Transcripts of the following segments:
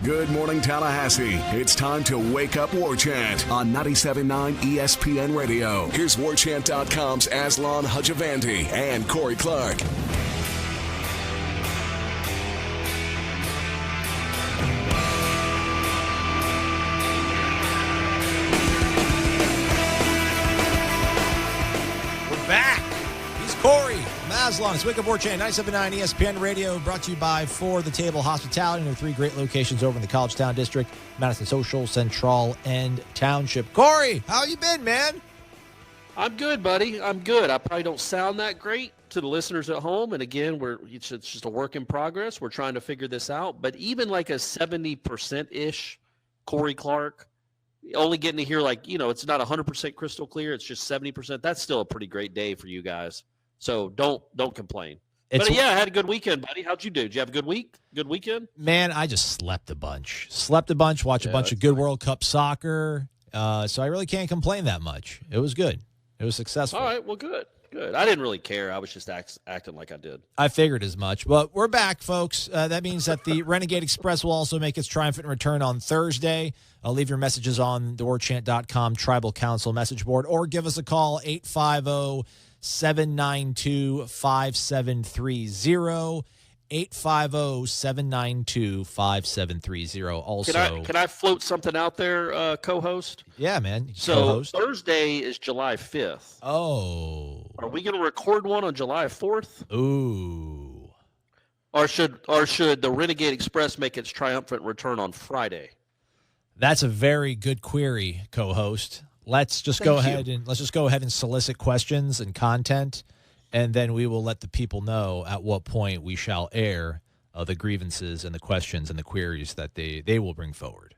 Good morning, Tallahassee. It's time to wake up War Chant on 97.9 ESPN Radio. Here's WarChant.com's Aslan Hajavandi and Corey Clark. We're back. He's Corey. Aslan. It's Wake Up War Chant, 97.9 ESPN Radio, brought to you by For the Table Hospitality. There are 3 great locations over in the Collegetown District, Madison Social, Central, and Township. Corey, how you been, man? I'm good, buddy. I'm good. I probably don't sound that great to the listeners at home. And again, it's just a work in progress. We're trying to figure this out. But even like a 70%-ish Corey Clark, only getting to hear it's not 100% crystal clear. It's just 70%. That's still a pretty great day for you guys. So don't complain. I had a good weekend, buddy. How'd you do? Did you have a good week? Good weekend? Man, I just slept a bunch. Watched a bunch of good World Cup soccer. So I really can't complain that much. It was good. It was successful. All right, well, good. I didn't really care. I was just acting like I did. I figured as much. But we're back, folks. That means that the Renegade Express will also make its triumphant return on Thursday. I'll leave your messages on the warchant.com Tribal Council message board, or give us a call, 850-792-5730. 850-792-5730. Also, can I float something out there, co-host? Yeah, man. So co-host. Thursday is July 5th. Oh. Are we going to record one on July 4th? Ooh. Or should the Renegade Express make its triumphant return on Friday? That's a very good query, co-host. Let's just go ahead and solicit questions and content, and then we will let the people know at what point we shall air the grievances and the questions and the queries that they will bring forward.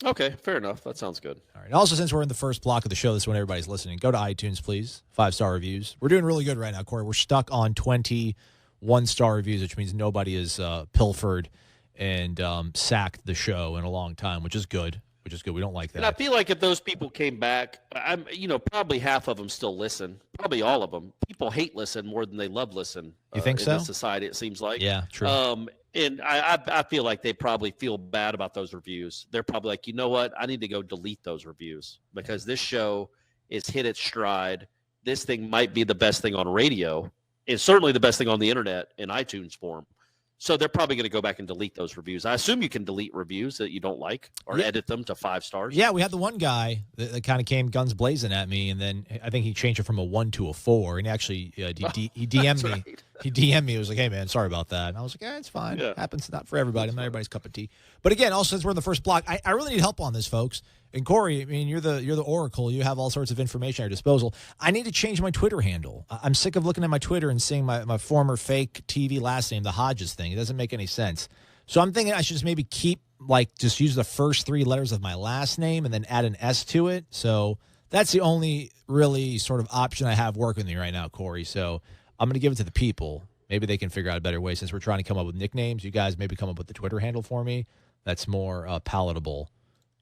Okay, fair enough. That sounds good. All right. Also, since we're in the first block of the show, this is when everybody's listening, go to iTunes, please. 5-star reviews. We're doing really good right now, Corey. We're stuck on 20 one-star reviews, which means nobody has pilfered and sacked the show in a long time, which is good. We don't like that. And I feel like if those people came back, probably half of them still listen. Probably all of them. People hate listen more than they love listen. You think so? In this society, it seems like. Yeah, true. And I feel like they probably feel bad about those reviews. They're probably like, you know what? I need to go delete those reviews because this show is hit its stride. This thing might be the best thing on radio. It's certainly the best thing on the internet in iTunes form. So they're probably going to go back and delete those reviews. I assume you can delete reviews that you don't like or edit them to 5 stars. Yeah, we had the one guy that kind of came guns blazing at me, and then I think he changed it from a 1 to a 4, and he actually he DM'd me. Right. He DM'd me. He was like, hey, man, sorry about that. And I was like, it's fine. Yeah. Happens not for everybody. I'm not everybody's cup of tea. But again, also since we're in the first block, I really need help on this, folks. And Corey, I mean, you're the oracle. You have all sorts of information at your disposal. I need to change my Twitter handle. I'm sick of looking at my Twitter and seeing my former fake TV last name, the Hodges thing. It doesn't make any sense. So I'm thinking I should just maybe just use the first 3 letters of my last name and then add an S to it. So that's the only really sort of option I have working with me right now, Corey. So I'm going to give it to the people. Maybe they can figure out a better way since we're trying to come up with nicknames. You guys maybe come up with the Twitter handle for me. That's more palatable.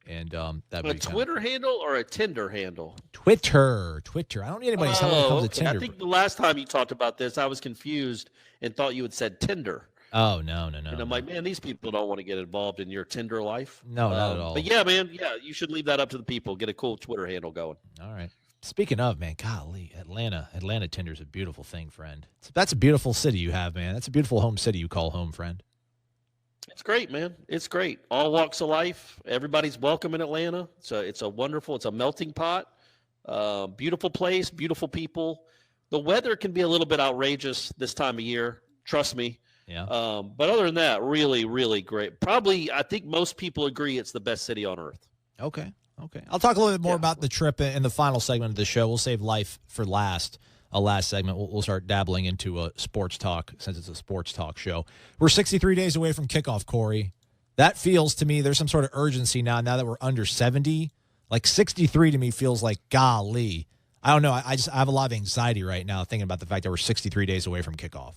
And that a Twitter handle or a Tinder handle? Twitter. I don't need anybody's help when it comes to Tinder. I think the last time you talked about this, I was confused and thought you had said Tinder. Oh, no. And I'm like, man, these people don't want to get involved in your Tinder life. No, not at all. But yeah, man, you should leave that up to the people. Get a cool Twitter handle going. All right. Speaking of, man, golly, Atlanta Tinder's a beautiful thing, friend. That's a beautiful city you have, man. That's a beautiful home city you call home, friend. It's great, man. It's great. All walks of life. Everybody's welcome in Atlanta. It's a melting pot. Beautiful place, beautiful people. The weather can be a little bit outrageous this time of year. Trust me. Yeah. But other than that, really, really great. Probably, I think most people agree it's the best city on earth. Okay. I'll talk a little bit more about the trip in the final segment of the show. We'll save life for last segment. We'll start dabbling into sports talk since it's a sports talk show. We're 63 days away from kickoff, Corey. That feels to me there's some sort of urgency now that we're under 70. Like 63 to me feels like, golly. I don't know. I have a lot of anxiety right now thinking about the fact that we're 63 days away from kickoff.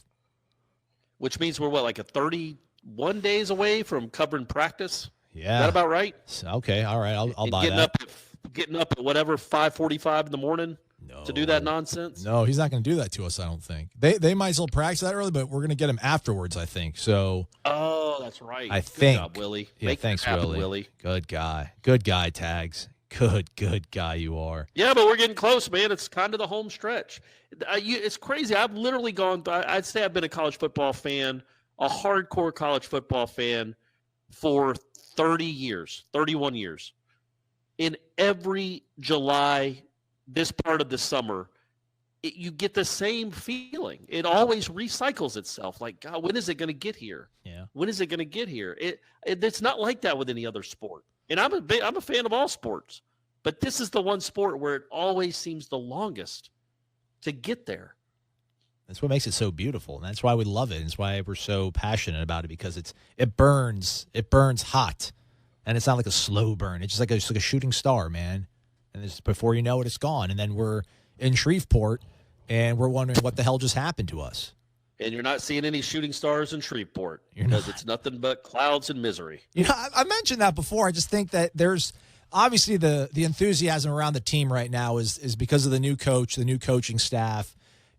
Which means we're, like a 31 days away from covering practice? Yeah. Is that about right? Okay, all right. I'll buy that. Getting up at whatever, 5:45 in the morning to do that nonsense? No, he's not going to do that to us, I don't think. They might as well practice that early, but we're going to get him afterwards, I think. So. Oh, that's right. I Good think. job, Willie. Yeah, Make thanks, that happen, Willie. Willie. Good guy. Good guy, Tags. Good guy you are. Yeah, but we're getting close, man. It's kind of the home stretch. It's crazy. I've literally gone. I'd say I've been a college football fan, a hardcore college football fan, for 30 years, 31 years. In every July, this part of the summer, you get the same feeling. It always recycles itself. Like, God, when is it going to get here? Yeah. When is it going to get here? It's not like that with any other sport. And I'm a fan of all sports, but this is the one sport where it always seems the longest to get there. That's what makes it so beautiful, and that's why we love it. And it's why we're so passionate about it, because it burns hot, and it's not like a slow burn. It's just like a shooting star, man. And before you know it, it's gone. And then we're in Shreveport, and we're wondering what the hell just happened to us. And you're not seeing any shooting stars in Shreveport because it's nothing but clouds and misery. You know, I mentioned that before. I just think that there's obviously the enthusiasm around the team right now is because of the new coach, the new coaching staff,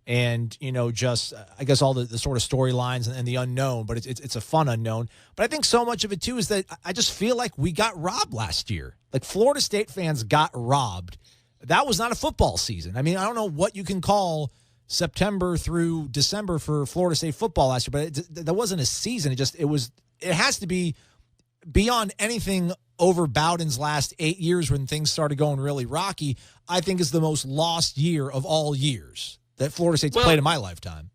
and, you know, just I guess all the sort of storylines and the unknown. But it's a fun unknown. But I think so much of it, too, is that I just feel like we got robbed last year. Like, Florida State fans got robbed. That was not a football season. I mean, I don't know what you can call September through December for Florida State football last year, but that wasn't a season. It has to be beyond anything over Bowden's last 8 years when things started going really rocky. I think is the most lost year of all years that Florida State's played in my lifetime.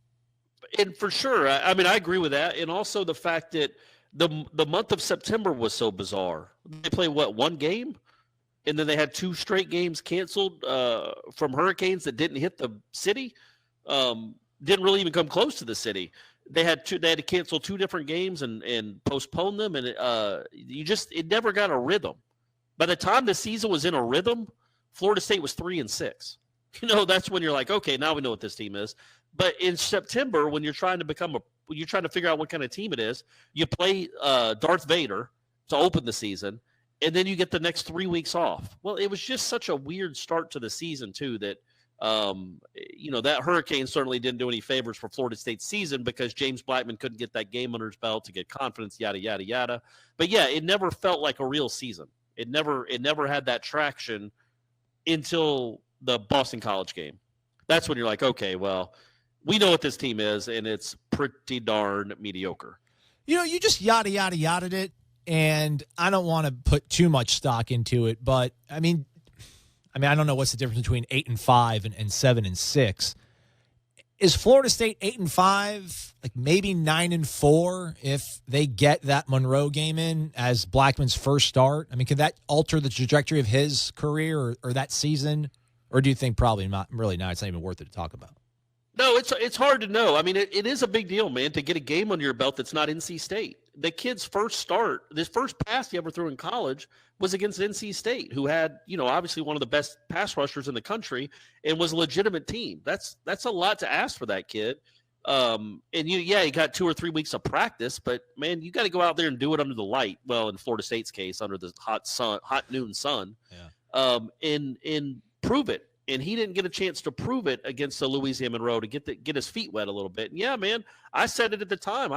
And for sure, I mean, I agree with that. And also the fact that the month of September was so bizarre. They played, one game? And then they had 2 straight games canceled from hurricanes that didn't hit the city. Didn't really even come close to the city. They had to cancel 2 different games and postpone them, and it never got a rhythm. By the time the season was in a rhythm, Florida State was 3-6. You know, that's when you're like, okay, now we know what this team is. But in September, when you're trying to figure out what kind of team it is, you play Darth Vader to open the season, and then you get the next 3 weeks off. Well, it was just such a weird start to the season too that. That hurricane certainly didn't do any favors for Florida State's season because James Blackman couldn't get that game under his belt to get confidence, yada, yada, yada. But yeah, it never felt like a real season. It never had that traction until the Boston College game. That's when you're like, okay, well, we know what this team is, and it's pretty darn mediocre. You know, you just yada, yada, yada it, and I don't want to put too much stock into it, but I mean, I don't know what's the difference between 8-5 and 7-6. Is Florida State 8-5, like maybe 9-4 if they get that Monroe game in as Blackman's first start? I mean, could that alter the trajectory of his career or that season? Or do you think probably not? Really, not. It's not even worth it to talk about. No, it's hard to know. I mean, it is a big deal, man, to get a game under your belt that's not NC State. The kid's first start, this first pass he ever threw in college was against NC State, who had, obviously one of the best pass rushers in the country and was a legitimate team. That's a lot to ask for that kid. He got 2 or 3 weeks of practice, but man, you got to go out there and do it under the light. Well, in Florida State's case, under the hot noon sun, and prove it. And he didn't get a chance to prove it against the Louisiana Monroe to get his feet wet a little bit. And yeah, man, I said it at the time.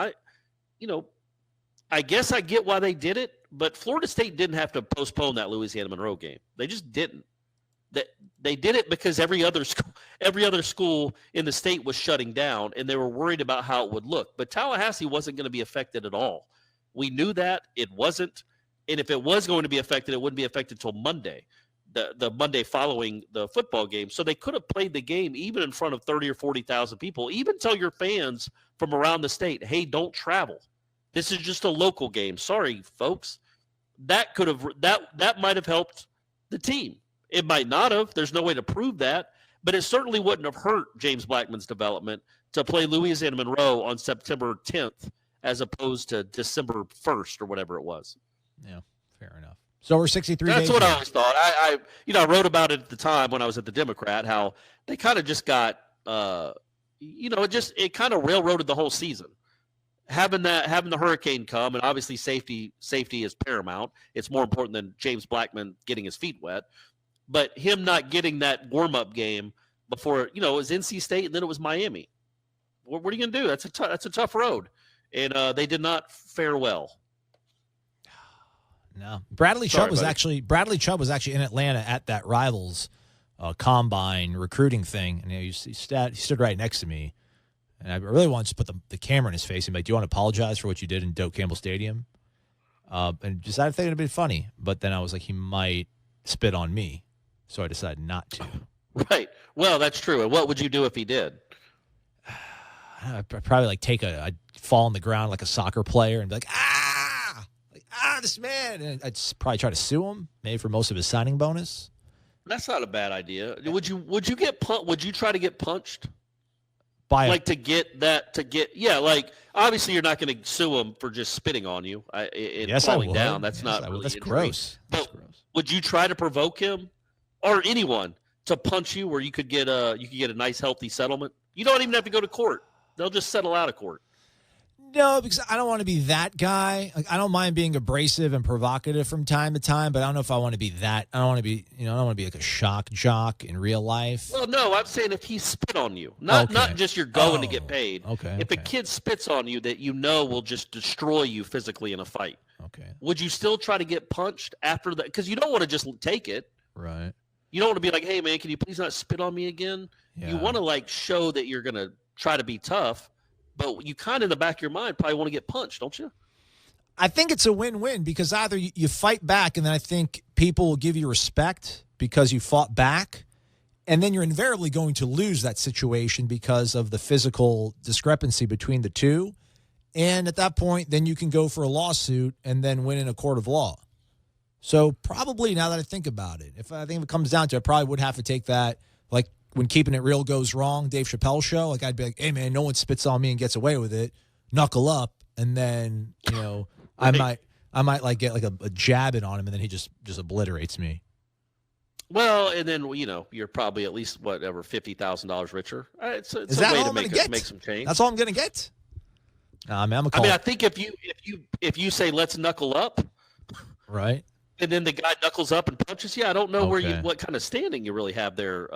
I guess I get why they did it, but Florida State didn't have to postpone that Louisiana Monroe game. They just didn't. They did it because every other school in the state was shutting down, and they were worried about how it would look. But Tallahassee wasn't going to be affected at all. We knew that. It wasn't. And if it was going to be affected, it wouldn't be affected until Monday. The Monday following the football game. So they could have played the game even in front of 30 or 40,000 people. Even tell your fans from around the state, hey, don't travel. This is just a local game. Sorry, folks. That might have helped the team. It might not have. There's no way to prove that. But it certainly wouldn't have hurt James Blackman's development to play Louisiana Monroe on September 10th as opposed to December 1st or whatever it was. Yeah, fair enough. So we're 63 That's days what now. I always thought. I wrote about it at the time when I was at the Democrat, how they kind of just got, it kind of railroaded the whole season. Having the hurricane come, and obviously safety is paramount. It's more important than James Blackman getting his feet wet. But him not getting that warm-up game before, it was NC State and then it was Miami. What are you going to do? That's a tough road. and they did not fare well. No, Bradley Chubb was actually in Atlanta at that Rivals combine recruiting thing, and he stood right next to me, and I really wanted to put the camera in his face and be like, "Do you want to apologize for what you did in Doak Campbell Stadium?" And decided I think it'd be funny, but then I was like, he might spit on me, so I decided not to. Right. Well, that's true. And what would you do if he did? I'd probably I'd fall on the ground like a soccer player and be like, this man. And I'd probably try to sue him, maybe for most of his signing bonus. That's not a bad idea. Would you Would you try to get punched? Obviously you're not going to sue him for just spitting on you and falling down. That's not really that's injury. gross. But would you try to provoke him or anyone to punch you where you could get a nice healthy settlement? You don't even have to go to court. They'll just settle out of court. No, because I don't want to be that guy. I don't mind being abrasive and provocative from time to time, but I don't know if I want to be that. I don't want to be, I don't want to be like a shock jock in real life. Well, no, I'm saying if he spit on you, not just you're going to get paid. Okay. If a kid spits on you that will just destroy you physically in a fight. Okay. Would you still try to get punched after that? Because you don't want to just take it. Right. You don't want to be like, hey, man, can you please not spit on me again? Yeah. You want to show that you're going to try to be tough. But you kind of in the back of your mind probably want to get punched, don't you? I think it's a win-win because either you fight back and then I think people will give you respect because you fought back, and then you're invariably going to lose that situation because of the physical discrepancy between the two. And at that point, then you can go for a lawsuit and then win in a court of law. So probably now that I think about it, if it comes down to it, I probably would have to take that when Keeping It Real goes wrong, Dave Chappelle show, I'd be like, hey, man, no one spits on me and gets away with it. Knuckle up. And then, right. I might get a jab in on him, and then he just obliterates me. Well, and then, you're probably at least, $50,000 richer. It's Is a that way all to I'm going to get? Make some change. That's all I'm going to get? I think if you say, let's knuckle up. Right. And then the guy knuckles up and punches you, I don't know what kind of standing you really have there.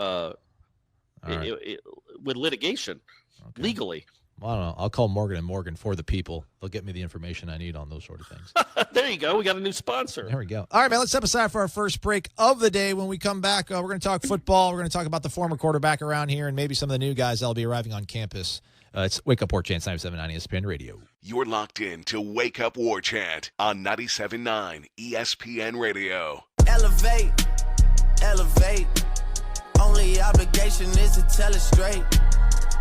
With litigation, legally. Well, I don't know. I'll call Morgan & Morgan for the people. They'll get me the information I need on those sort of things. There you go. We got a new sponsor. There we go. All right, man, let's step aside for our first break of the day. When we come back, we're going to talk football. We're going to talk about the former quarterback around here and maybe some of the new guys that will be arriving on campus. It's Wake Up War Chant, 97.9 ESPN Radio. You're locked in to Wake Up War Chant on 97.9 ESPN Radio. Elevate. Only obligation is to tell it straight.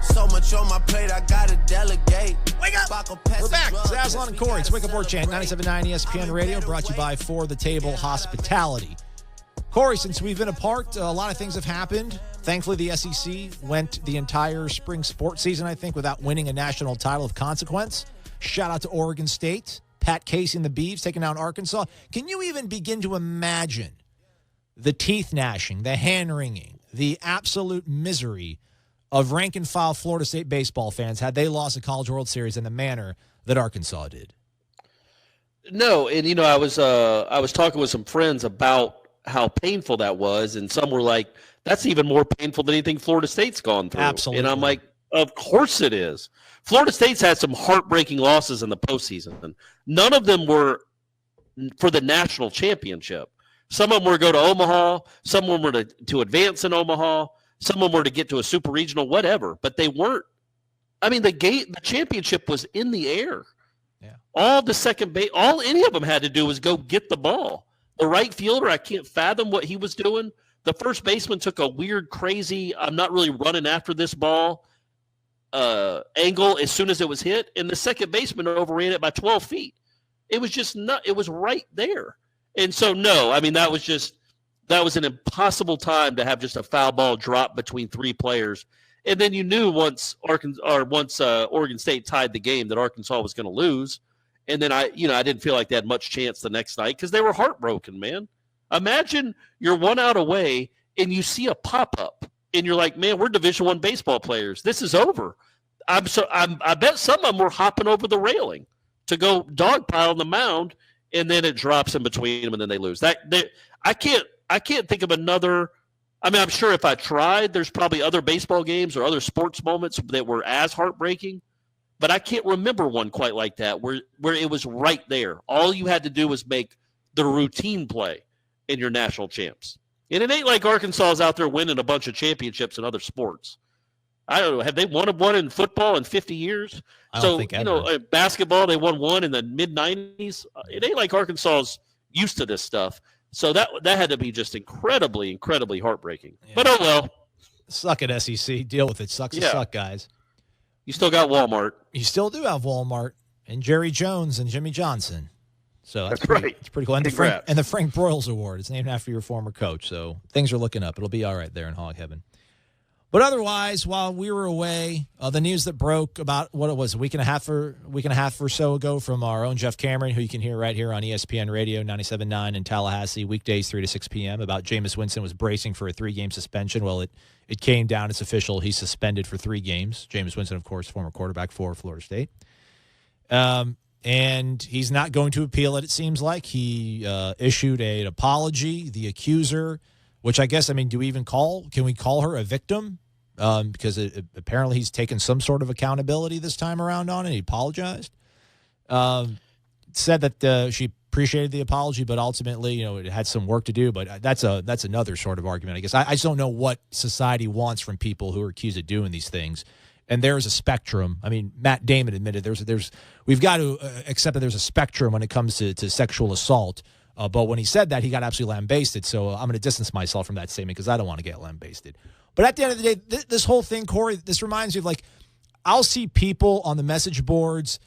So much on my plate, I gotta delegate. Wake up! We're back. Zaslon and Corey. It's Wake Up War Chant, 97.9 ESPN Radio, brought to you by For the Table Hospitality. Corey, since we've been apart, a lot of things have happened. Thankfully, the SEC went the entire spring sports season, I think, without winning a national title of consequence. Shout out to Oregon State. Pat Casey and the Beavs taking down Arkansas. Can you even begin to imagine the teeth gnashing, the hand-wringing, the absolute misery of rank-and-file Florida State baseball fans had they lost a College World Series in the manner that Arkansas did? No, and I was talking with some friends about how painful that was, and some were like, that's even more painful than anything Florida State's gone through. Absolutely. And I'm like, of course it is. Florida State's had some heartbreaking losses in the postseason. None of them were for the national championship. Some of them were to go to Omaha. Some of them were to advance in Omaha. Some of them were to get to a super regional, whatever. But they weren't. I mean, the championship was in the air. Yeah. All the second base, all any of them had to do was go get the ball. The right fielder, I can't fathom what he was doing. The first baseman took a weird, crazy, I'm not really running after this ball angle as soon as it was hit. And the second baseman overran it by 12 feet. It was just it was right there. And so, no, I mean, that was an impossible time to have just a foul ball drop between three players. And then you knew once Oregon State tied the game that Arkansas was going to lose. And then I didn't feel like they had much chance the next night because they were heartbroken, man. Imagine you're 1 out away and you see a pop-up and you're like, man, we're Division I baseball players. This is over. I bet some of them were hopping over the railing to go dogpile on the mound, and then it drops in between them and then they lose. I can't think of another. I mean, I'm sure if I tried, there's probably other baseball games or other sports moments that were as heartbreaking. but I can't remember one quite like that where it was right there. All you had to do was make the routine play in your national champs. And it ain't like Arkansas is out there winning a bunch of championships in other sports. I don't know. Have they won one in football in 50 years? I don't think ever. Basketball, they won one in the mid-90s. It ain't like Arkansas is used to this stuff. So that had to be just incredibly, incredibly heartbreaking. Yeah. But oh well. Suck it, SEC. Deal with it. Sucks to suck, guys. You still got Walmart. You still do have Walmart and Jerry Jones and Jimmy Johnson. So that's right. It's pretty cool. And the Frank Broyles Award. It's named after your former coach. So things are looking up. It'll be all right there in Hog Heaven. But otherwise, while we were away, the news that broke about what it was a week and a half or so ago from our own Jeff Cameron, who you can hear right here on ESPN Radio 97.9 in Tallahassee, weekdays 3 to 6 p.m. about Jameis Winston was bracing for a 3-game suspension. Well, it came down. It's official. He's suspended for 3 games. Jameis Winston, of course, former quarterback for Florida State. And he's not going to appeal it, it seems like. He issued an apology. The accuser, which I guess, can we call her a victim? Because apparently he's taken some sort of accountability this time around on it. He apologized. Said that she appreciated the apology, but ultimately, it had some work to do. But that's another sort of argument, I guess. I just don't know what society wants from people who are accused of doing these things. And there's a spectrum. Matt Damon admitted we've got to accept that there's a spectrum when it comes to sexual assault. But when he said that, he got absolutely lambasted. So I'm going to distance myself from that statement because I don't want to get lambasted. But at the end of the day, this whole thing, Corey, this reminds me of I'll see people on the message boards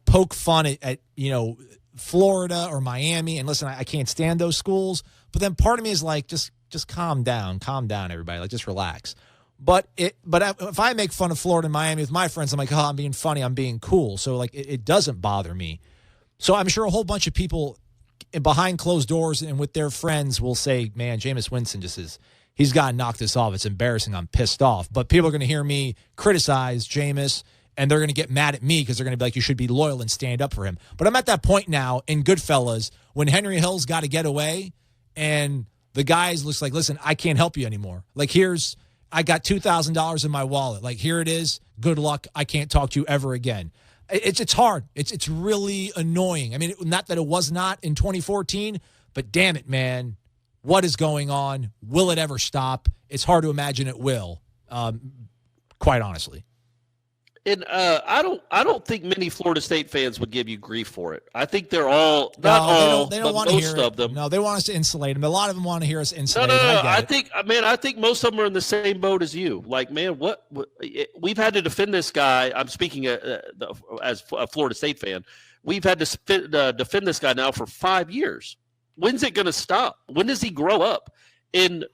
poke fun at Florida or Miami. And listen, I can't stand those schools. But then part of me is just calm down, everybody. Just relax. But if I make fun of Florida and Miami with my friends, I'm like, I'm being funny, I'm being cool. So it doesn't bother me. So I'm sure a whole bunch of people behind closed doors and with their friends will say, man, Jameis Winston he's got to knock this off. It's embarrassing. I'm pissed off. But people are going to hear me criticize Jameis, and they're going to get mad at me because they're going to be like, you should be loyal and stand up for him. But I'm at that point now in Goodfellas when Henry Hill's got to get away, and the guys looks like, listen, I can't help you anymore. I got $2,000 in my wallet. Here it is. Good luck. I can't talk to you ever again. It's hard. It's really annoying. Not that it was not in 2014, but damn it, man. What is going on? Will it ever stop? It's hard to imagine it will, quite honestly. And I don't think many Florida State fans would give you grief for it. I think they're all they don't want to hear of them. No, they want us to insulate them. A lot of them want to hear us insulate. No. I think most of them are in the same boat as you. What we've had to defend this guy. I'm speaking as a Florida State fan. We've had to defend this guy now for 5 years. When's it going to stop? When does he grow up? And,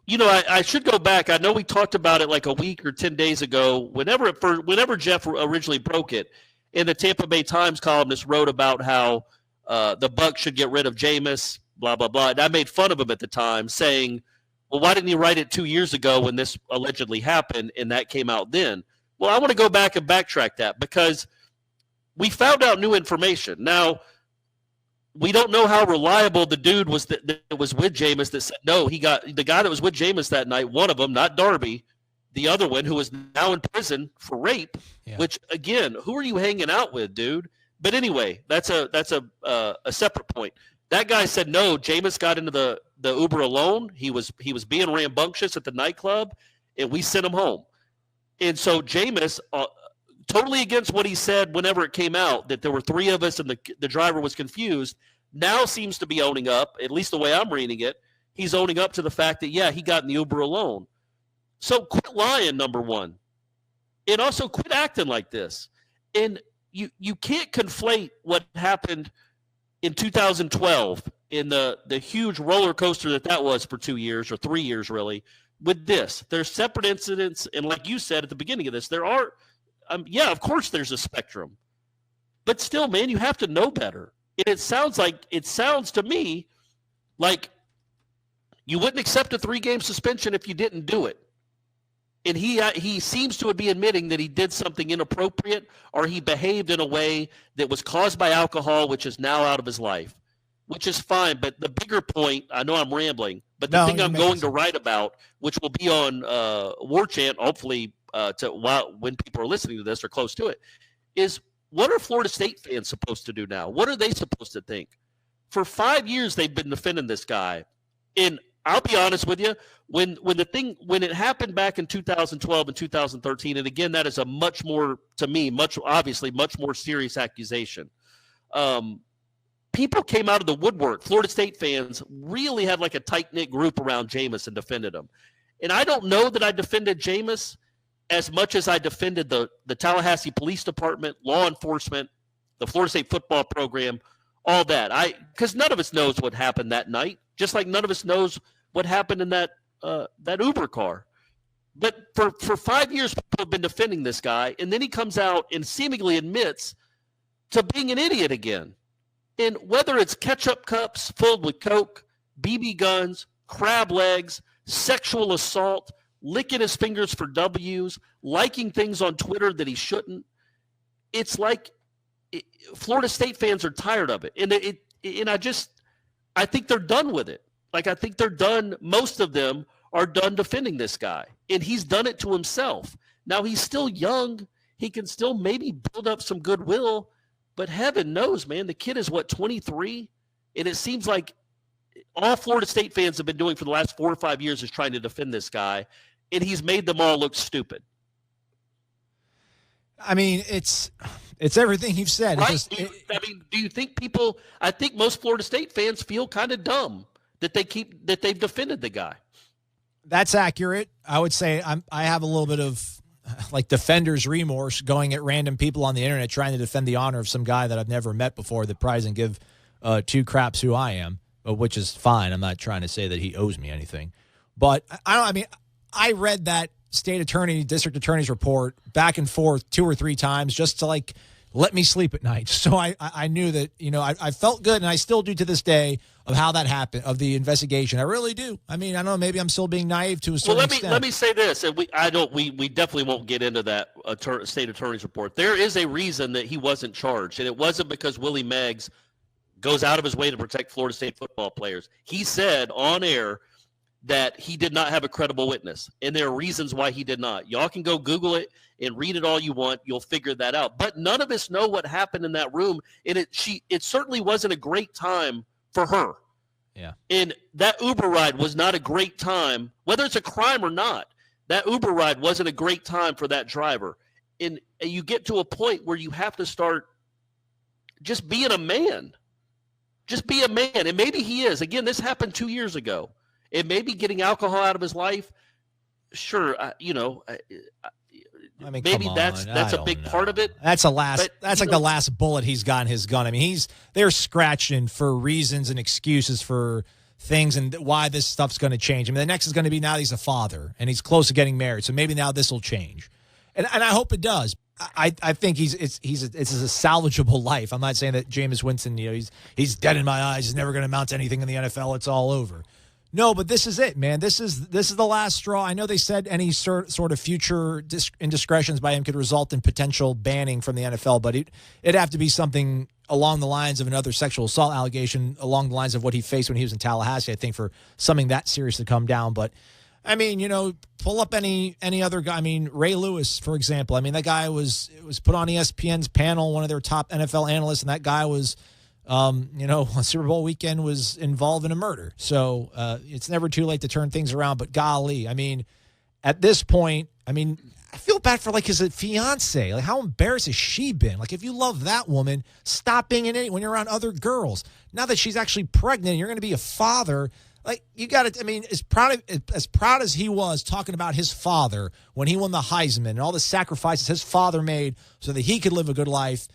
I should go back. I know we talked about it a week or 10 days ago. Whenever Jeff originally broke it, and the Tampa Bay Times columnist wrote about how the Bucs should get rid of Jameis, blah, blah, blah. And I made fun of him at the time, saying, well, why didn't he write it 2 years ago when this allegedly happened and that came out then? Well, I want to go back and backtrack that because we found out new information. Now, we don't know how reliable the dude was that was with Jameis that said no. He got the guy that was with Jameis that night. One of them, not Darby, the other one who is now in prison for rape. Yeah. Which again, who are you hanging out with, dude? But anyway, that's a separate point. That guy said no. Jameis got into the Uber alone. He was being rambunctious at the nightclub, and we sent him home. And so Jameis, totally against what he said whenever it came out, that there were 3 of us and the driver was confused, now seems to be owning up, at least the way I'm reading it. He's owning up to the fact that, he got in the Uber alone. So quit lying, number one. And also quit acting like this. And you can't conflate what happened in 2012 in the huge roller coaster that was for 2 years or 3 years, really, with this. There's separate incidents, and like you said at the beginning of this, there are of course there's a spectrum. But still, man, you have to know better. And it sounds to me like you wouldn't accept a 3-game suspension if you didn't do it. And he seems to be admitting that he did something inappropriate or he behaved in a way that was caused by alcohol, which is now out of his life, which is fine. But the bigger point, I know I'm rambling, but the thing I'm going to write about, which will be on War Chant hopefully when people are listening to this or close to it, is what are Florida State fans supposed to do now? What are they supposed to think? For 5 years, they've been defending this guy. And I'll be honest with you, when it happened back in 2012 and 2013, and again, that is a much more serious accusation. People came out of the woodwork. Florida State fans really had like a tight-knit group around Jameis and defended him. And I don't know that I defended Jameis as much as I defended the Tallahassee Police Department, law enforcement, the Florida State football program, all that. Because none of us knows what happened that night, just like none of us knows what happened in that Uber car. But for 5 years, people have been defending this guy, and then he comes out and seemingly admits to being an idiot again. And whether it's ketchup cups filled with Coke, BB guns, crab legs, sexual assault, licking his fingers for W's, liking things on Twitter that he shouldn't, it's like Florida State fans are tired of it. And I think they're done with it. Like, I think they're done. Most of them are done defending this guy. And he's done it to himself. Now, he's still young. He can still maybe build up some goodwill. But heaven knows, man, the kid is, 23? And it seems like all Florida State fans have been doing for the last 4 or 5 years is trying to defend this guy. And he's made them all look stupid. I mean, it's everything you've said. Right? Do you think people – I think most Florida State fans feel kind of dumb that they've defended the guy. That's accurate. I would say I have a little bit of like defender's remorse going at random people on the internet trying to defend the honor of some guy that I've never met before that probably doesn't give two craps who I am, which is fine. I'm not trying to say that he owes me anything. But I read that district attorney's report back and forth 2 or 3 times just to like let me sleep at night. So I knew that, I felt good, and I still do to this day, of how that happened, of the investigation. I really do. I mean, I don't know, maybe I'm still being naive to a certain extent. Let me say this, and we definitely won't get into that state attorney's report. There is a reason that he wasn't charged, and it wasn't because Willie Meggs goes out of his way to protect Florida State football players. He said on air that he did not have a credible witness, and there are reasons why he did not. Y'all can go Google it and read it all you want. You'll figure that out. But none of us know what happened in that room, and it certainly wasn't a great time for her. Yeah. And that Uber ride was not a great time, whether it's a crime or not. That Uber ride wasn't a great time for that driver. And you get to a point where you have to start just being a man. Just be a man. And maybe he is. Again, this happened 2 years ago. And maybe getting alcohol out of his life, sure, maybe that's a big part of it. That's the last bullet he's got in his gun. I mean, they're scratching for reasons and excuses for things and why this stuff's going to change. I mean, the next is going to be now he's a father and he's close to getting married, so maybe now this will change, and I hope it does. I think it's a salvageable life. I'm not saying that Jameis Winston, he's dead in my eyes. He's never going to amount to anything in the NFL. It's all over. No, but this is it, man. This is the last straw. I know they said any sort of future indiscretions by him could result in potential banning from the NFL, but it'd have to be something along the lines of another sexual assault allegation, along the lines of what he faced when he was in Tallahassee, I think, for something that serious to come down. But, I mean, pull up any other guy. I mean, Ray Lewis, for example. I mean, that guy was put on ESPN's panel, one of their top NFL analysts, and that guy was – Super Bowl weekend was involved in a murder. So it's never too late to turn things around. But golly, I mean, at this point, I feel bad for like his fiance. Like, how embarrassed has she been? Like, if you love that woman, stop being in it when you're around other girls. Now that she's actually pregnant, and you're going to be a father. Like, you got to. I mean, as proud as he was talking about his father when he won the Heisman and all the sacrifices his father made so that he could live a good life.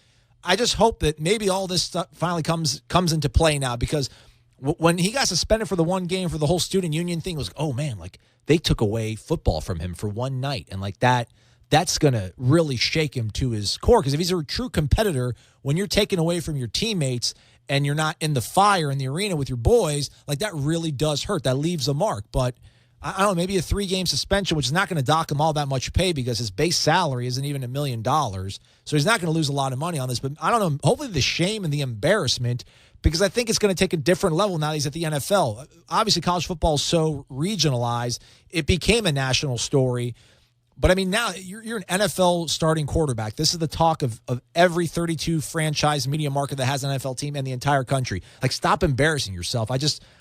I just hope that maybe all this stuff finally comes into play now, because when he got suspended for the one game for the whole student union thing, it was, oh man, like they took away football from him for one night. And like that's going to really shake him to his core. Because if he's a true competitor, when you're taken away from your teammates and you're not in the fire in the arena with your boys, like that really does hurt. That leaves a mark. But I don't know, maybe a 3-game suspension, which is not going to dock him all that much pay because his base salary isn't even $1 million. So he's not going to lose a lot of money on this. But I don't know, hopefully the shame and the embarrassment, because I think it's going to take a different level now that he's at the NFL. Obviously, college football is so regionalized. It became a national story. But, I mean, now you're an NFL starting quarterback. This is the talk of every 32 franchise media market that has an NFL team and the entire country. Like, stop embarrassing yourself. I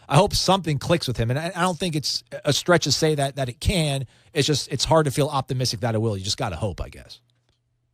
hope something clicks with him. And I don't think it's a stretch to say that it can. It's hard to feel optimistic that it will. You just got to hope, I guess.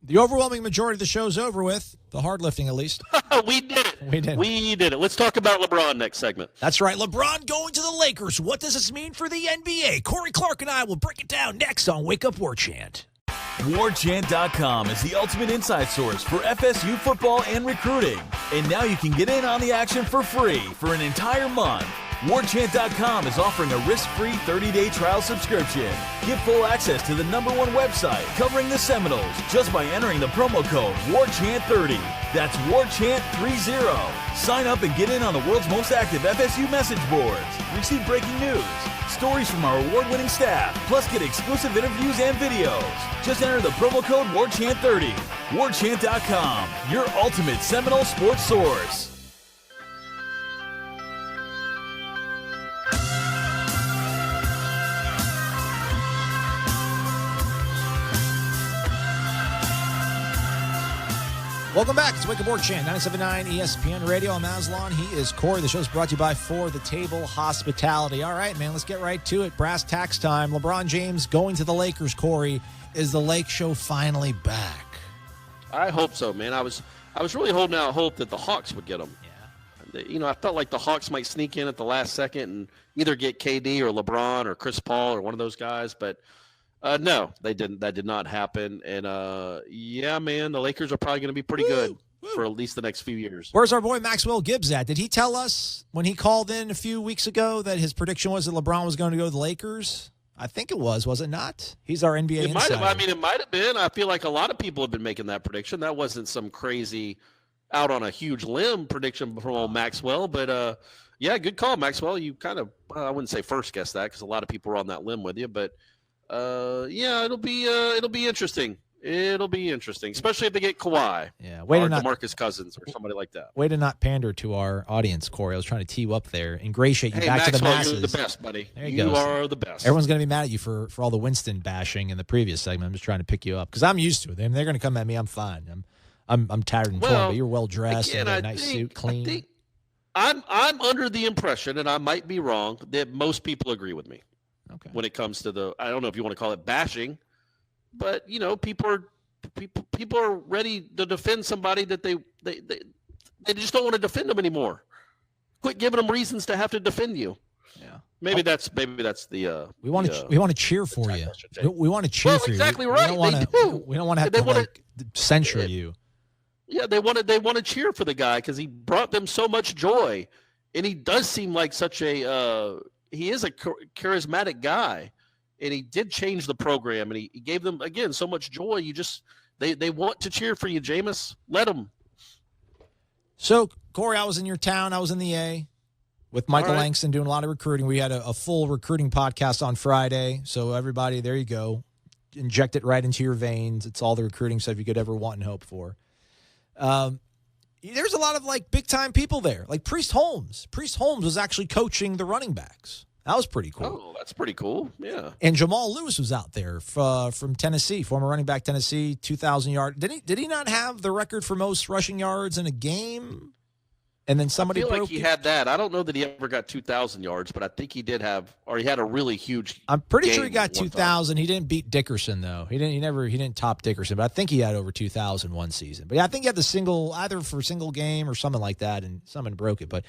The overwhelming majority of the show's over with. The hard lifting, at least. We did it. We did it. Let's talk about LeBron next segment. That's right. LeBron going to the Lakers. What does this mean for the NBA? Corey Clark and I will break it down next on Wake Up War Chant. WarChant.com is the ultimate inside source for FSU football and recruiting. And now you can get in on the action for free for an entire month. WarChant.com is offering a risk-free 30-day trial subscription. Get full access to the #1 website covering the Seminoles just by entering the promo code WarChant30. That's WarChant30. Sign up and get in on the world's most active FSU message boards. Receive breaking news, stories from our award-winning staff, plus get exclusive interviews and videos. Just enter the promo code WarChant30. WarChant.com, your ultimate Seminole sports source. Welcome back. It's Wake Up War Chant, 97.9 ESPN Radio. I'm Aslan. He is Corey. The show's brought to you by For the Table Hospitality. All right, man, let's get right to it. Brass tacks time. LeBron James going to the Lakers, Corey. Is the Lake Show finally back? I hope so, man. I was really holding out hope that the Hawks would get him. Yeah. I felt like the Hawks might sneak in at the last second and either get KD or LeBron or Chris Paul or one of those guys, but no, they didn't. That did not happen. And, yeah, man, the Lakers are probably going to be pretty good for at least the next few years. Where's our boy Maxwell Gibbs at? Did he tell us when he called in a few weeks ago that his prediction was that LeBron was going to go to the Lakers? I think it was it not? He's our NBA insider. It might have been. I feel like a lot of people have been making that prediction. That wasn't some crazy out on a huge limb prediction from old Maxwell. But, yeah, good call, Maxwell. You kind of, I wouldn't say first guess that because a lot of people were on that limb with you. But, yeah, it'll be interesting. It'll be interesting, especially if they get Kawhi. Yeah, or DeMarcus Cousins or somebody like that. Way to not pander to our audience, Corey. I was trying to tee you up there, ingratiate you back Maxwell, to the masses. You're the best, buddy. There you go. are the best. Everyone's going to be mad at you for all the Winston bashing in the previous segment. I'm just trying to pick you up because I'm used to it. They're going to come at me. I'm fine. I'm tired and torn, but you're well dressed and a nice suit, clean. I'm under the impression, and I might be wrong, that most people agree with me. Okay. When it comes to I don't know if you want to call it bashing, but people are ready to defend somebody that they just don't want to defend them anymore. Quit giving them reasons to have to defend you. Yeah. Maybe that's the we want to cheer for you. We want to cheer for you. Exactly right. We don't want to have to censure you. Yeah, they want to cheer for the guy because he brought them so much joy, and he does seem like such a he is a charismatic guy, and he did change the program, and he gave them again so much joy. You just they want to cheer for you, Jameis. Let them. So Corey, I was in your town. I was in the A with Michael Langston doing a lot of recruiting. We had a full recruiting podcast on Friday. So everybody, there you go. Inject it right into your veins. It's all the recruiting stuff you could ever want and hope for. There's a lot of big time people there, like Priest Holmes. Priest Holmes was actually coaching the running backs. That was pretty cool. Oh, that's pretty cool. Yeah. And Jamal Lewis was out there from Tennessee, former running back Tennessee, 2,000 yards. Did he not have the record for most rushing yards in a game? And then somebody I feel like he had that. I don't know that he ever got 2,000 yards, but I think he did have, or he had a really huge. I'm pretty sure he got 2,000. He didn't beat Dickerson though. He didn't top Dickerson, but I think he had over 2,000 one season. But yeah, I think he had the single either for a single game or something like that, and someone broke it. But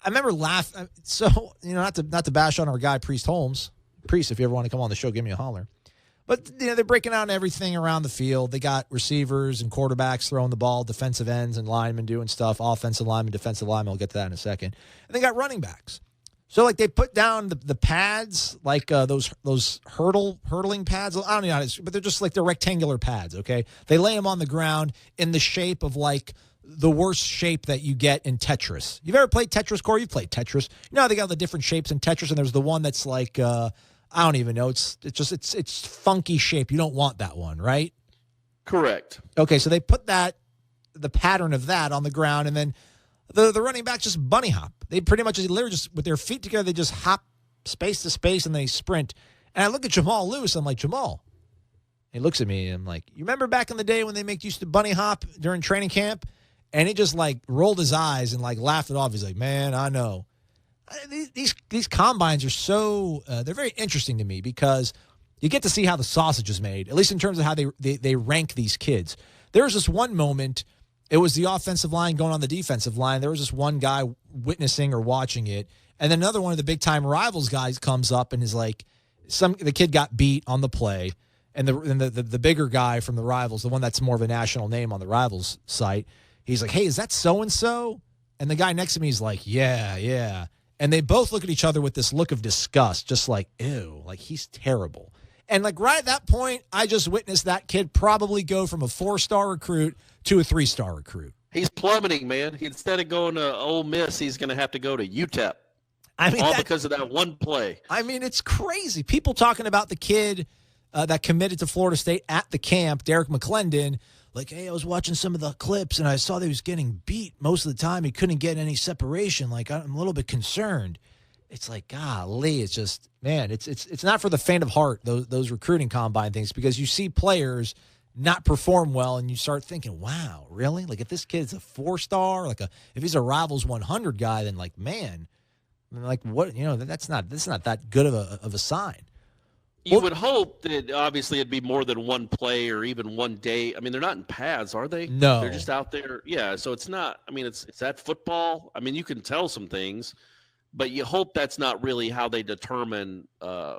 I remember laughing. So not to bash on our guy Priest Holmes. Priest, if you ever want to come on the show, give me a holler. But they're breaking out everything around the field. They got receivers and quarterbacks throwing the ball, defensive ends and linemen doing stuff, offensive linemen, defensive linemen. I'll get to that in a second. And they got running backs. So they put down the pads, those hurdling pads. I don't know how to, but they're just they're rectangular pads. Okay, they lay them on the ground in the shape of the worst shape that you get in Tetris. You've ever played Tetris, Corey? You've played Tetris. They got the different shapes in Tetris, and there's the one that's I don't even know. It's funky shape. You don't want that one, right? Correct. Okay, so they put the pattern of that on the ground, and then the running back just bunny hop. They pretty much literally just with their feet together, they just hop space to space and they sprint. And I look at Jamal Lewis, I'm like, Jamal, He looks at me and I'm like, you remember back in the day when they used to bunny hop during training camp? And he just like rolled his eyes and like laughed it off. He's like, man, I know. These combines are so they're very interesting to me because you get to see how the sausage is made, at least in terms of how they rank these kids. There was this one moment, it was the offensive line going on the defensive line. There was this one guy witnessing or watching it, and then another one of the big-time rivals guys comes up and is like, the kid got beat on the play, and the bigger guy from the rivals, the one that's more of a national name on the rivals site, he's like, hey, is that so-and-so? And the guy next to me is like, yeah. And they both look at each other with this look of disgust, just like, ew, like he's terrible. And like right at that point, I just witnessed that kid probably go from a 4-star recruit to a 3-star recruit. He's plummeting, man. Instead of going to Ole Miss, he's going to have to go to UTEP. I mean, all because of that one play. I mean, it's crazy. People talking about the kid that committed to Florida State at the camp, Derek McClendon, like, hey, I was watching some of the clips, and I saw that he was getting beat most of the time. He couldn't get any separation. Like, I'm a little bit concerned. It's like, golly, it's just, man, it's not for the faint of heart, those recruiting combine things, because you see players not perform well, and you start thinking, wow, really? Like, if this kid's a 4-star, if he's a Rivals 100 guy, then, like, man, like, what, that's not that good of a sign. You would hope that obviously it'd be more than one play or even one day. I mean, they're not in pads, are they? No. They're just out there. Yeah, so it's not – I mean, it's that football. I mean, you can tell some things, but you hope that's not really how they determine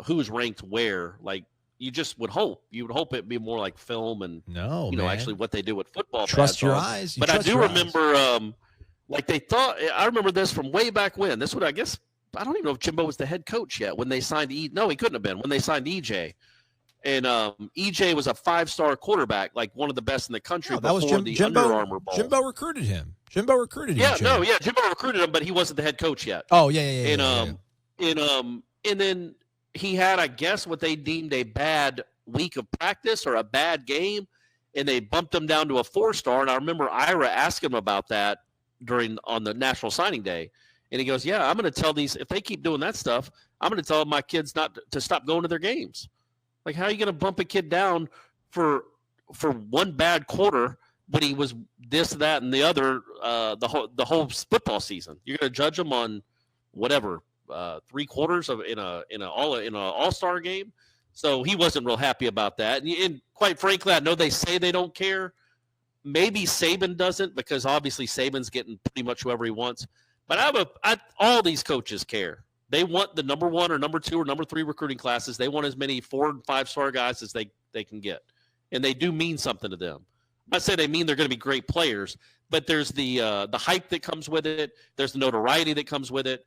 who's ranked where. Like, you just would hope. You would hope it'd be more like film and, actually what they do with football. Trust your eyes. But I do remember like they thought – I remember this from way back when. This would, I guess – I don't even know if Jimbo was the head coach yet when they signed No, he couldn't have been when they signed EJ. And EJ was a 5-star quarterback, like one of the best in the country before the Under Armour Bowl. Jimbo recruited him. Jimbo recruited him. Jimbo recruited him, but he wasn't the head coach yet. Oh, yeah. And then he had, I guess, what they deemed a bad week of practice or a bad game, and they bumped him down to a 4-star. And I remember Ira asked him about that on the National Signing Day. And he goes, yeah, I'm going to tell these – if they keep doing that stuff, I'm going to tell my kids not to stop going to their games. Like, how are you going to bump a kid down for one bad quarter when he was this, that, and the other the whole football season? You're going to judge him on whatever 3 quarters in an all-star game. So he wasn't real happy about that. And quite frankly, I know they say they don't care. Maybe Saban doesn't, because obviously Saban's getting pretty much whoever he wants. But all these coaches care. They want the number 1 or number 2 or number 3 recruiting classes. They want as many 4- and 5-star guys as they can get. And they do mean something to them. I'm not saying they mean they're going to be great players, but there's the hype that comes with it. There's the notoriety that comes with it.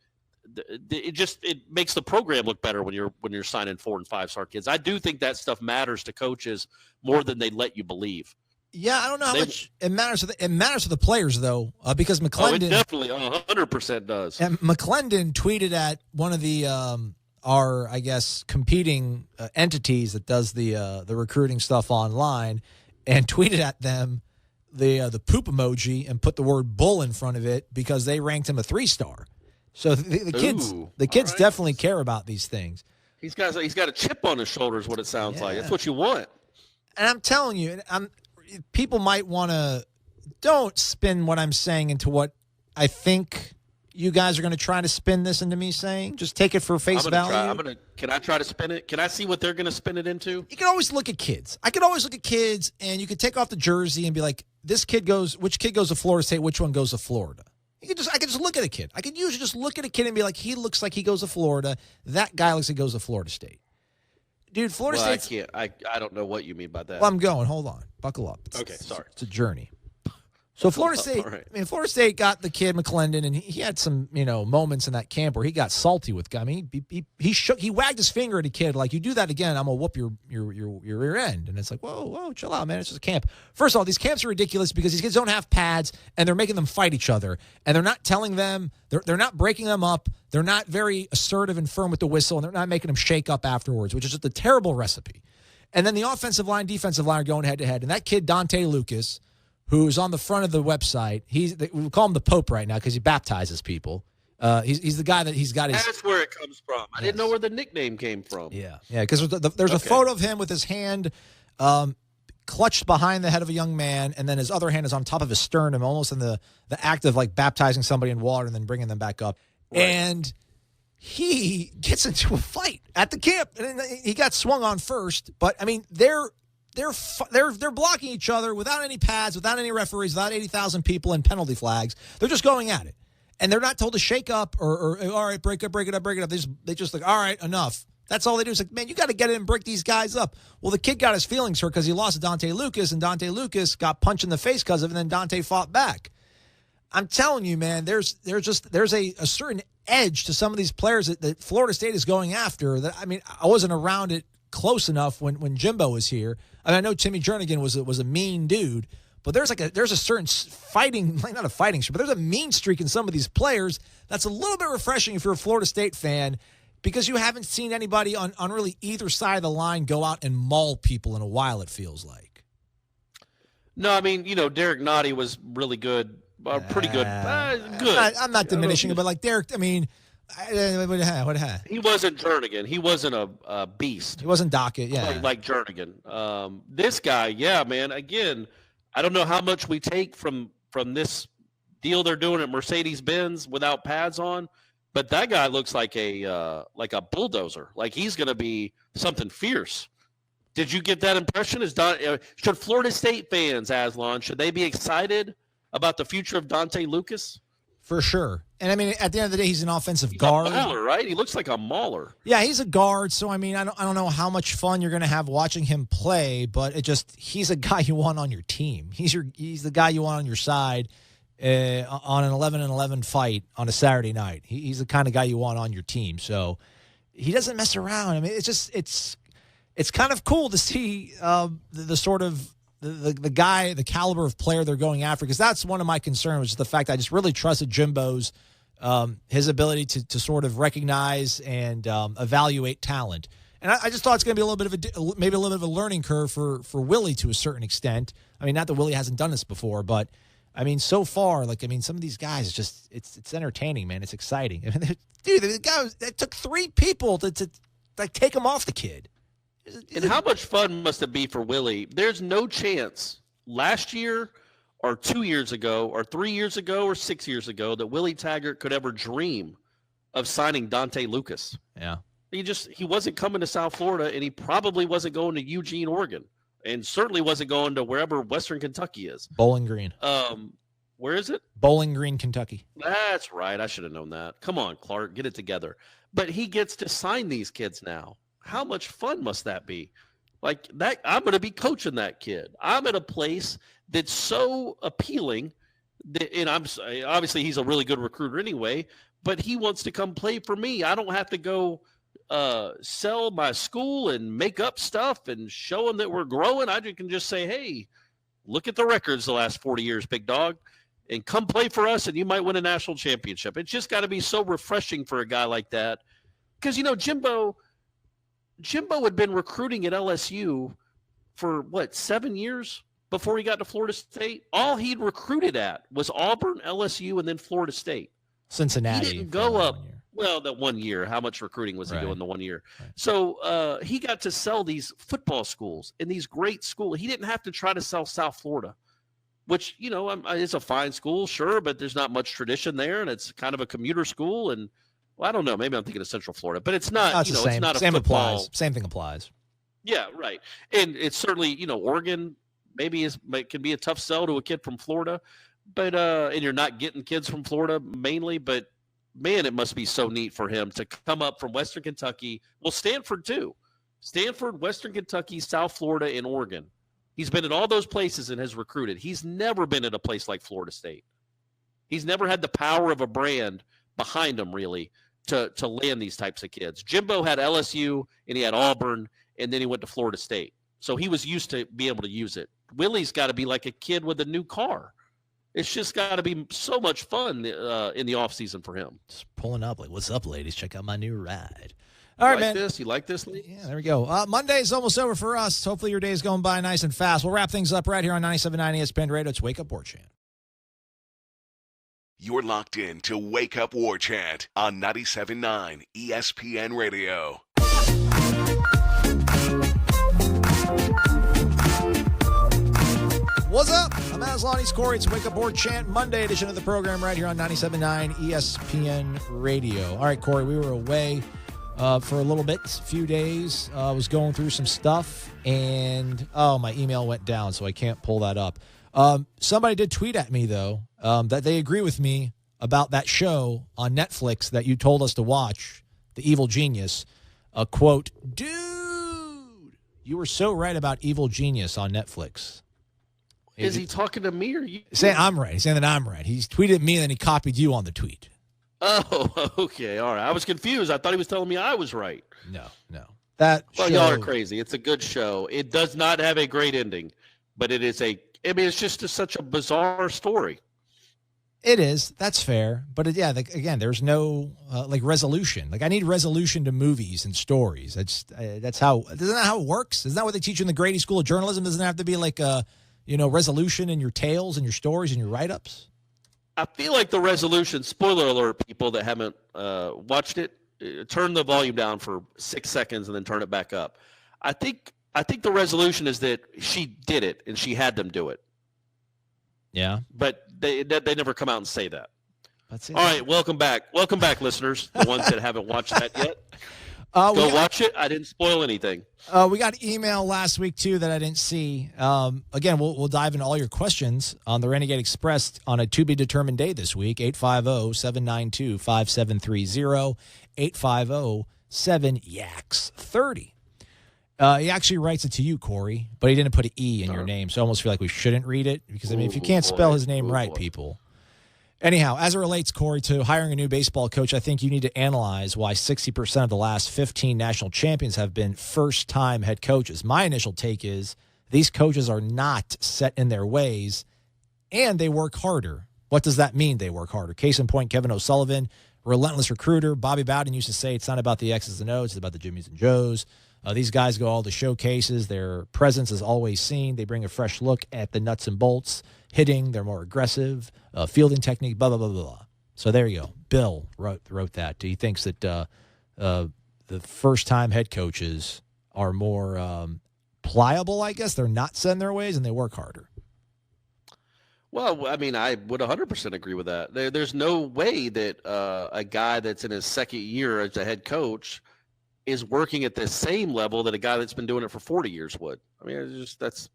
It makes the program look better when you're signing 4- and 5-star kids. I do think that stuff matters to coaches more than they let you believe. Yeah, I don't know how much it matters. It matters to the players, though, because McClendon. It definitely 100% does. And McClendon tweeted at one of the our, I guess, competing entities that does the recruiting stuff online, and tweeted at them the poop emoji and put the word bull in front of it because they ranked him a 3-star. So the kids definitely care about these things. He's got a chip on his shoulder, is what it sounds like. That's what you want. And I'm telling you, people might want to don't spin what I'm saying into what I think you guys are going to try to spin this into me saying. Just take it for face value. Can I try to spin it? Can I see what they're going to spin it into? You can always look at kids. I could always look at kids, and you could take off the jersey and be like, which kid goes to Florida State? Which one goes to Florida? I could just look at a kid. I could usually just look at a kid and be like, he looks like he goes to Florida. That guy looks like he goes to Florida State. Dude, Florida State. I don't know what you mean by that. Well, I'm going. Hold on. Buckle up. Sorry. It's a journey. So Florida State, right. Florida State got the kid McClendon, and he had some, moments in that camp where he got salty with guy. I mean, he wagged his finger at a kid like, "You do that again, I'm gonna whoop your rear end." And it's like, whoa, chill out, man. It's just a camp. First of all, these camps are ridiculous because these kids don't have pads, and they're making them fight each other, and they're not telling them, they're not breaking them up. They're not very assertive and firm with the whistle, and they're not making them shake up afterwards, which is just a terrible recipe. And then the offensive line, defensive line are going head-to-head. And that kid, Dante Lucas, who's on the we call him the Pope right now because he baptizes people. He's the guy that he's got his... That's where it comes from. I didn't know where the nickname came from. Yeah, because there's a photo of him with his hand clutched behind the head of a young man, and then his other hand is on top of his sternum, almost in the act of like baptizing somebody in water and then bringing them back up. Right. And he gets into a fight at the camp, and he got swung on first. But I mean, they're blocking each other without any pads, without any referees, without 80,000 people and penalty flags. They're just going at it, and they're not told to shake up or all right, break it up. They just like, all right, enough. That's all they do. It's like, man, you got to get in and break these guys up. Well, the kid got his feelings hurt because he lost to Dante Lucas, and Dante Lucas got punched in the face because of it, and then Dante fought back. I'm telling you, man, there's a certain edge to some of these players that Florida State is going after. That, I mean, I wasn't around it close enough when Jimbo was here. I mean, I know Timmy Jernigan was a mean dude, but there's a certain fighting, like not a fighting streak, but there's a mean streak in some of these players that's a little bit refreshing if you're a Florida State fan, because you haven't seen anybody on really either side of the line go out and maul people in a while, it feels like. No, I mean, Derek Nottie was really good. Pretty good. Good. I'm not diminishing it, but like Derek, I mean, what? He wasn't Jernigan. He wasn't a beast. He wasn't Dockett, yeah. Like Jernigan. This guy, yeah, man. Again, I don't know how much we take from this deal they're doing at Mercedes-Benz without pads on, but that guy looks like a bulldozer. Like he's going to be something fierce. Did you get that impression? Should Florida State fans, Aslan, should they be excited about the future of Dante Lucas? For sure. And I mean, at the end of the day, he's an offensive guard. A mauler, right? He looks like a mauler. Yeah, he's a guard. So I mean, I don't know how much fun you're going to have watching him play, but he's a guy you want on your team. He's the guy you want on your side on an 11-11 fight on a Saturday night. He's the kind of guy you want on your team. So he doesn't mess around. I mean, it's kind of cool to see the sort of the caliber of player they're going after, because that's one of my concerns, was the fact that I just really trusted Jimbo's his ability to sort of recognize and evaluate talent. And I just thought it's going to be a little bit of a learning curve for Willie to a certain extent. I mean, not that Willie hasn't done this before, but I mean, so far, some of these guys, it's entertaining, man. It's exciting. I mean, dude, the guy it took 3 people to take him off the kid. And how much fun must it be for Willie? There's no chance last year or 2 years ago or 3 years ago or 6 years ago that Willie Taggart could ever dream of signing Dante Lucas. Yeah. He wasn't coming to South Florida, and he probably wasn't going to Eugene, Oregon, and certainly wasn't going to wherever Western Kentucky is. Bowling Green. Where is it? Bowling Green, Kentucky. That's right. I should have known that. Come on, Clark, get it together. But he gets to sign these kids now. How much fun must that be? Like that, I'm going to be coaching that kid. I'm at a place that's so appealing and obviously he's a really good recruiter anyway, but he wants to come play for me. I don't have to go sell my school and make up stuff and show them that we're growing. I can just say, hey, look at the records the last 40 years, big dog, and come play for us, and you might win a national championship. It's just got to be so refreshing for a guy like that. Because, Jimbo had been recruiting at LSU for, 7 years before he got to Florida State? All he'd recruited at was Auburn, LSU, and then Florida State. Cincinnati. He didn't go up. Well, that 1 year. How much recruiting was he doing the 1 year? Right. So he got to sell these football schools and these great schools. He didn't have to try to sell South Florida, which, is a fine school, sure, but there's not much tradition there, and it's kind of a commuter school. And, I don't know. Maybe I'm thinking of Central Florida, but it's not, it's not a same football. Applies. Same thing applies. Yeah, right. And it's certainly, Oregon maybe can be a tough sell to a kid from Florida, but and you're not getting kids from Florida mainly, but man, it must be so neat for him to come up from Western Kentucky. Well, Stanford too. Stanford, Western Kentucky, South Florida, and Oregon. He's been at all those places and has recruited. He's never been at a place like Florida State. He's never had the power of a brand behind him, really, to land these types of kids. Jimbo had LSU, and he had Auburn, and then he went to Florida State. So he was used to be able to use it. Willie's got to be like a kid with a new car. It's just got to be so much fun in the offseason for him. Just pulling up like, what's up, ladies? Check out my new ride. All right, man. You like this, ladies? Yeah, there we go. Monday's almost over for us. Hopefully your day's going by nice and fast. We'll wrap things up right here on 97.9 ESPN Radio. It's Wake Up War Chant. You're locked in to Wake Up War Chant on 97.9 ESPN Radio. What's up? I'm Aslan. He's Corey. It's Wake Up Board Chant, Monday edition of the program right here on 97.9 ESPN Radio. All right, Corey, we were away for a little bit, a few days. I was going through some stuff, and, my email went down, so I can't pull that up. Somebody did tweet at me, though, that they agree with me about that show on Netflix that you told us to watch, The Evil Genius. A quote, dude, you were so right about Evil Genius on Netflix. Is he talking to me or you? Saying I'm right. He's saying that I'm right. He's tweeted me and then he copied you on the tweet. Oh, okay. All right. I was confused. I thought he was telling me I was right. No. Well, y'all are crazy. It's a good show. It does not have a great ending, but it's just such a bizarre story. It is. That's fair. But again, there's no resolution. Like I need resolution to movies and stories. Isn't that how it works? Isn't that what they teach you in the Grady School of Journalism? Doesn't it have to be like resolution in your tales and your stories and your write-ups? I feel like the resolution, spoiler alert, people that haven't watched it, turn the volume down for 6 seconds and then turn it back up. I think the resolution is that she did it and she had them do it. Yeah. But they never come out and say that. That's it. All right, welcome back. Welcome back, listeners, the ones that haven't watched that yet. Go watch it. I didn't spoil anything. We got email last week, too, that I didn't see. Again, we'll dive into all your questions on the Renegade Express on a to-be-determined day this week, 850-792-5730, 850-7-YAKS-30. He actually writes it to you, Corey, but he didn't put an E in your name, so I almost feel like we shouldn't read it because, if you can't spell his name right, people. Anyhow, as it relates, Corey, to hiring a new baseball coach, I think you need to analyze why 60% of the last 15 national champions have been first-time head coaches. My initial take is these coaches are not set in their ways, and they work harder. What does that mean, they work harder? Case in point, Kevin O'Sullivan, relentless recruiter. Bobby Bowden used to say it's not about the X's and O's, it's about the Jimmies and Joes. These guys go all to showcases. Their presence is always seen. They bring a fresh look at the nuts and bolts, hitting. They're more aggressive, fielding technique, blah, blah, blah, blah. So there you go. Bill wrote that. He thinks that the first-time head coaches are more pliable, I guess. They're not set in their ways, and they work harder. Well, I mean, I would 100% agree with that. There's no way that a guy that's in his second year as a head coach is working at the same level that a guy that's been doing it for 40 years would. I mean, it's just that's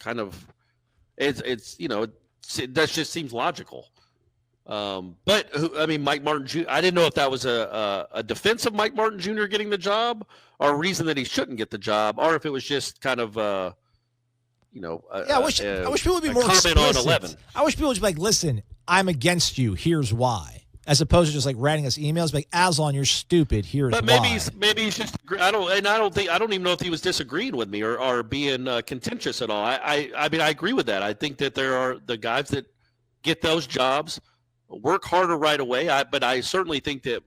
kind of that just seems logical. But Mike Martin Jr. I didn't know if that was a defense of Mike Martin Jr. getting the job or a reason that he shouldn't get the job, or if it was just kind of I wish people would be more explicit. On 11. I wish people would be like, listen, I'm against you. Here's why. As opposed to just like writing us emails like, Aslan, you're stupid. Here's why. But maybe he's just. I don't even know if he was disagreeing with me or being contentious at all. I agree with that. I think that there are the guys that get those jobs work harder right away. But I certainly think that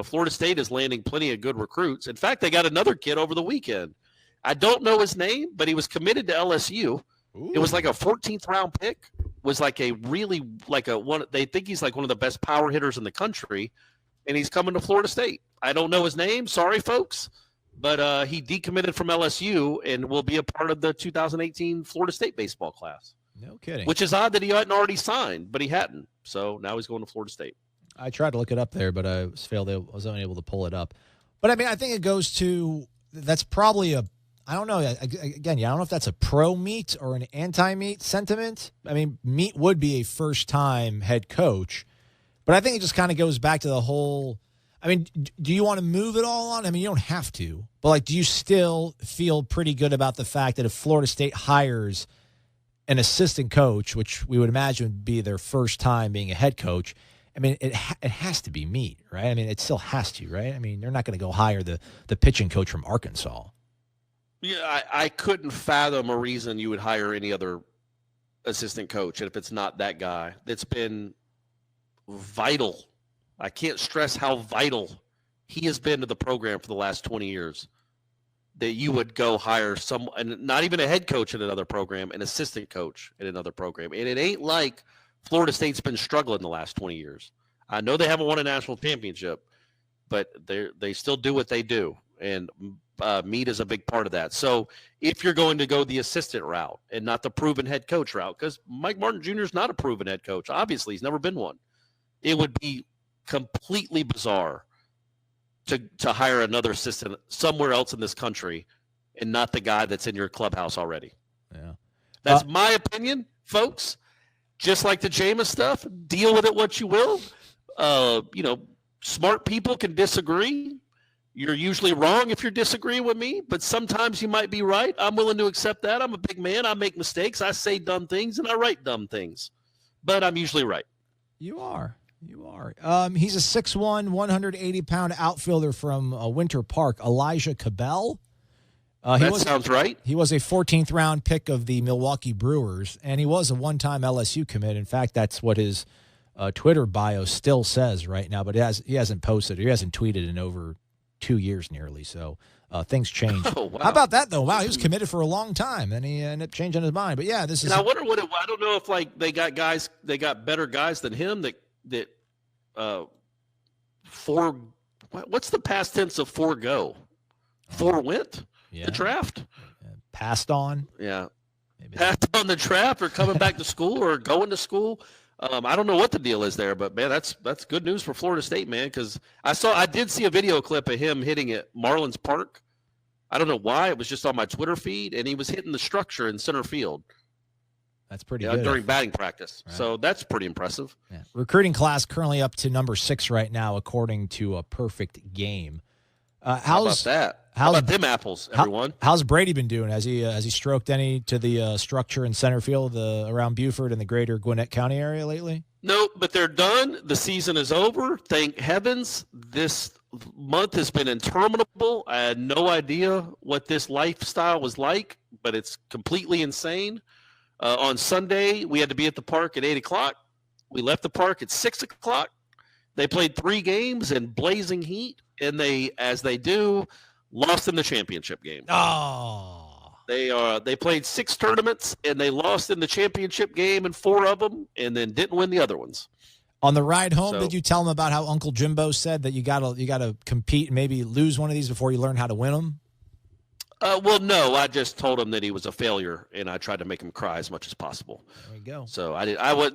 Florida State is landing plenty of good recruits. In fact, they got another kid over the weekend. I don't know his name, but he was committed to LSU. Ooh. It was like a 14th round pick. Was like a really one. They think he's like one of the best power hitters in the country, and he's coming to Florida State. I don't know his name. Sorry, folks, but he decommitted from LSU and will be a part of the 2018 Florida State baseball class. No kidding. Which is odd that he hadn't already signed, but he hadn't. So now he's going to Florida State. I tried to look it up there, but I was unable to pull it up. But I think it goes to that's probably a. I don't know. Again, I don't know if that's a pro-Meat or an anti-Meat sentiment. Meat would be a first-time head coach, but I think it just kind of goes back to the whole. Do you want to move it all on? You don't have to, but do you still feel pretty good about the fact that if Florida State hires an assistant coach, which we would imagine would be their first time being a head coach, it has to be Meat, right? It still has to, right? They're not going to go hire the pitching coach from Arkansas. Yeah, I couldn't fathom a reason you would hire any other assistant coach, and if it's not that guy that's been vital. I can't stress how vital he has been to the program for the last 20 years, that you would go hire and not even a head coach in another program, an assistant coach in another program. And it ain't like Florida State's been struggling the last 20 years. I know they haven't won a national championship, but they still do what they do. And Meade is a big part of that. So if you're going to go the assistant route and not the proven head coach route, because Mike Martin Jr. is not a proven head coach. Obviously, he's never been one. It would be completely bizarre to hire another assistant somewhere else in this country and not the guy that's in your clubhouse already. Yeah. That's my opinion, folks. Just like the Jameis stuff, deal with it what you will. Smart people can disagree. You're usually wrong if you're disagreeing with me, but sometimes you might be right. I'm willing to accept that. I'm a big man. I make mistakes. I say dumb things, and I write dumb things. But I'm usually right. You are. He's a 6'1", 180-pound outfielder from Winter Park, Elijah Cabell. Sounds right. He was a 14th-round pick of the Milwaukee Brewers, and he was a one-time LSU commit. In fact, that's what his Twitter bio still says right now, but he hasn't posted or he hasn't tweeted in over 2 years nearly, so things changed. Oh, wow. How about that, though? Wow, he was committed for a long time, and he ended up changing his mind. But, yeah, this is – I wonder I don't know if, they got better guys than him what's the past tense of forego? Forewent the draft? Passed on? Yeah. Maybe passed on the draft or coming back to school or going to school. I don't know what the deal is there, but, man, that's good news for Florida State, man, because I did see a video clip of him hitting at Marlins Park. I don't know why. It was just on my Twitter feed, and he was hitting the structure in center field. That's pretty good. During batting practice. Right. So that's pretty impressive. Yeah. Recruiting class currently up to number 6 right now, according to a Perfect Game. How about that? How about them apples, everyone? How's Brady been doing? Has he stroked any to the structure in center field around Beaufort and the greater Gwinnett County area lately? No, but they're done. The season is over. Thank heavens. This month has been interminable. I had no idea what this lifestyle was like, but it's completely insane. On Sunday, we had to be at the park at 8 o'clock. We left the park at 6 o'clock. They played 3 games in blazing heat, and they, as they do, lost in the championship game. Oh. They played 6 tournaments, and they lost in the championship game in 4 of them, and then didn't win the other ones. On the ride home, did you tell them about how Uncle Jimbo said that you gotta compete and maybe lose one of these before you learn how to win them? Well, no, I just told him that he was a failure, and I tried to make him cry as much as possible. There you go. So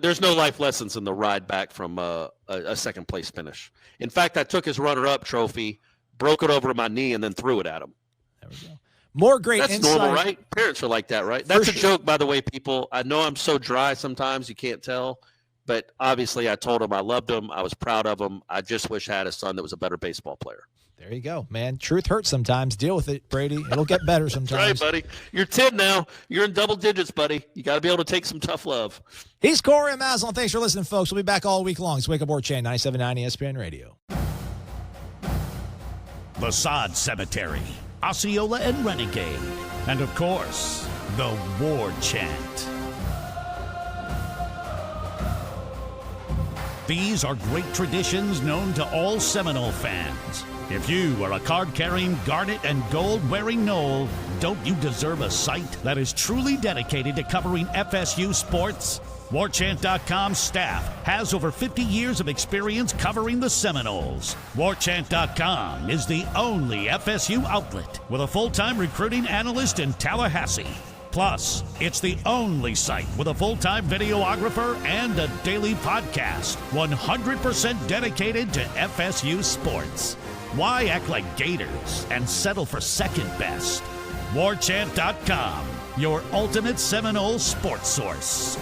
there's no life lessons in the ride back from a second place finish. In fact, I took his runner-up trophy, broke it over to my knee, and then threw it at him. There we go. More great That's insight. normal, right? Parents are like that, right? That's a joke, by the way, people. I know I'm so dry sometimes you can't tell, but obviously I told him I loved him. I was proud of him. I just wish I had a son that was a better baseball player. There you go, man. Truth hurts sometimes. Deal with it, Brady. It'll get better sometimes. That's right, buddy. You're 10 now. You're in double digits, buddy. You got to be able to take some tough love. He's Corey and Maslin. Thanks for listening, folks. We'll be back all week long. It's Wake Up War Chant, 97.9 ESPN Radio. The Sod Cemetery, Osceola and Renegade, and, of course, the War Chant. These are great traditions known to all Seminole fans. If you are a card-carrying, garnet and gold-wearing Nole, don't you deserve a site that is truly dedicated to covering FSU sports? WarChant.com's staff has over 50 years of experience covering the Seminoles. WarChant.com is the only FSU outlet with a full-time recruiting analyst in Tallahassee. Plus, it's the only site with a full-time videographer and a daily podcast, 100% dedicated to FSU sports. Why act like Gators and settle for second best? WarChant.com, your ultimate Seminole sports source.